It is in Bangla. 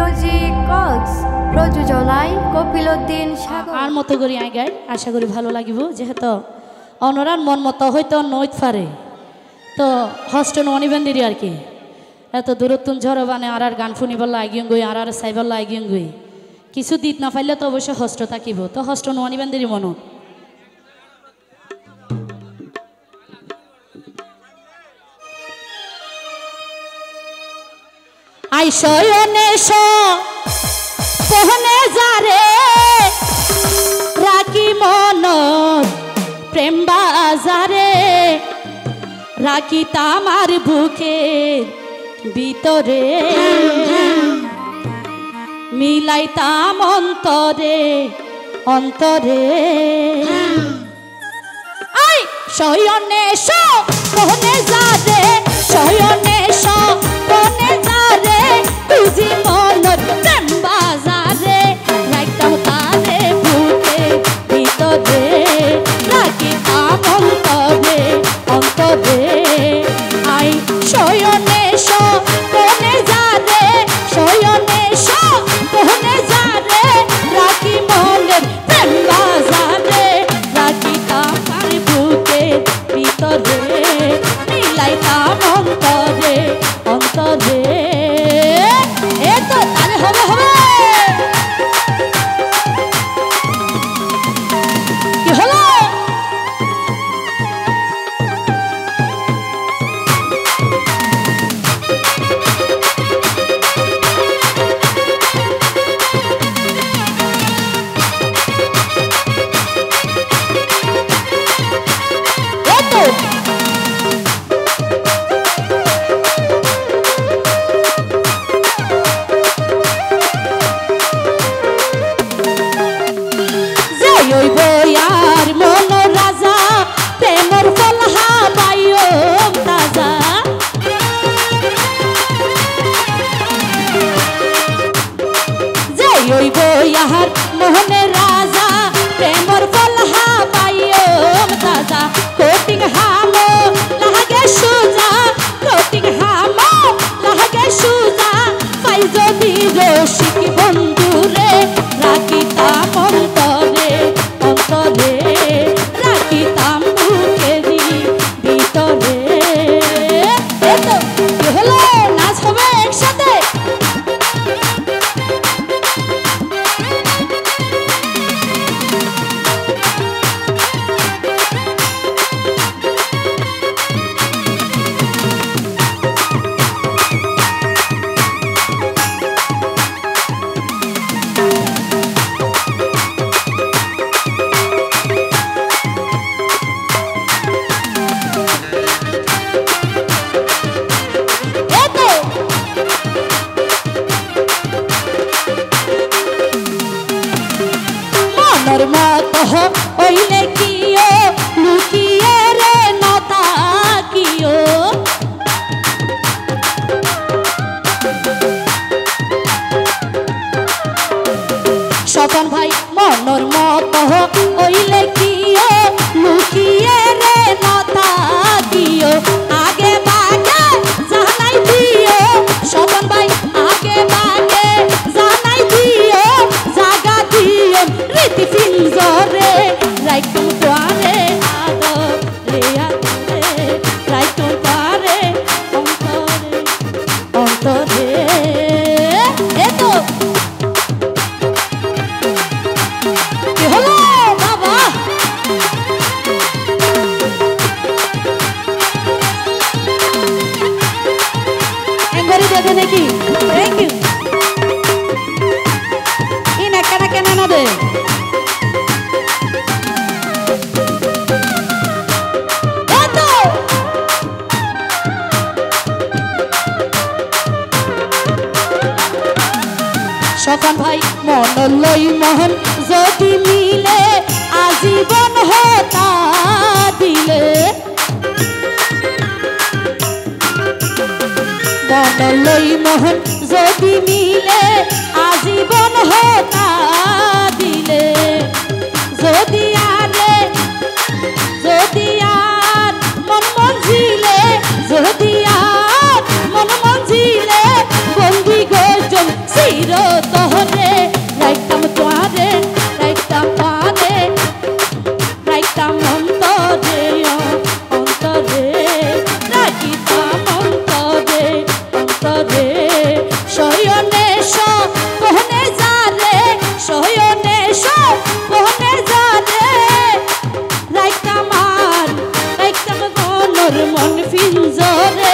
মিউজিক কক্স প্রযোজনায় কপিল উদ্দিন সাগর আর মতো করি আই গাই আশা করি ভালো লাগিব যেহেতু অনরান মন মতো হয়তো নইত পারে তো হস্টেল অনিবেন্দিরি আর কি এত দূরত্বন ঝড় বানে আর গান শুনিবার লাগিয়ে গই আর চাইবার লাগিয়ে গই কিছু দিত না পাইলে তো অবশ্যই হস্ট থাকিব তো হস্টেল অনিবেন্দিরি মনত আই শয়নে সোহনে যারে রাখি মনত প্রেম বাজারে রাখি তামার বুকের ভিতরে মিলাইতাম অন্তরে অন্তরে আই শয়নে সোহনে যারে শয়নে সোহনে যারে তুজি মনত প্রেম বাজারে রাখতাম তারে বুকের ভিতরে রাখিতাম অন্তরে অন্তরে আই শয়নে সোহনে যারে শয়নে সোহনে যারে রাখি মনের প্রেম বাজারে রাখিতাম তার বুকের ভিতরে মিলাইতাম অন্তরে অন্তরে এতো তাহলে হবে হবে কি হলো আর মন রাজা প্রেমর ফলহা পাইও তাজা যাই ওই বইয়ার মোহনে রাজা প্রেমর ফলহা পাইও তাজা কোটিং হামো লাগে সুজা কোটিং হামো লাগে সুজা পাই যদি রসিক বন্ধুরে রাখিতাম অন্তরে অন্তরে রাখিতাম বুকেরি ভিতরে এতো কি হলো নাচ হবে একসাথে মত হইলে কিও লুকিয়ে রে নতা কিও স্বপন ভাই মনর মত হইলে কিও লুকিয়ে রে নতা কিও আগে বাগে জানাই দিও স্বপন ভাই আগে বাগে জানাই দিও জাগা দিও রীতি ফিনজরে রাইতুম তোয়ারে আদরে আদরে রাইতুম তোয়ারে অন্তরে অন্তরে এতো কি হলো বাবা এঙ্গরি দেবে নাকি থ্যাংক ইউ ইন একটা কেন না দে স্বপন ভাই মন লই মোহন যদি মিলে আজীবন হতা দিলে মন লই মোহন যদি মিলে আজীবন হতা দিলে যদি আর মন মঞ্জিলে যদি আর মন মঞ্জিলে বন্দি গজন চিরতরে রাইতাম তোয়ারে রাইতাম তোয়ারে রাইতাম অন্তরে অন্তরে রাখিতাম অন্তরে অন্তরে শয়নে কোহনে যারে শয়নে কোহনে যারে রাইতাম আর রাইতাম গনর মন ফিঞ্জরে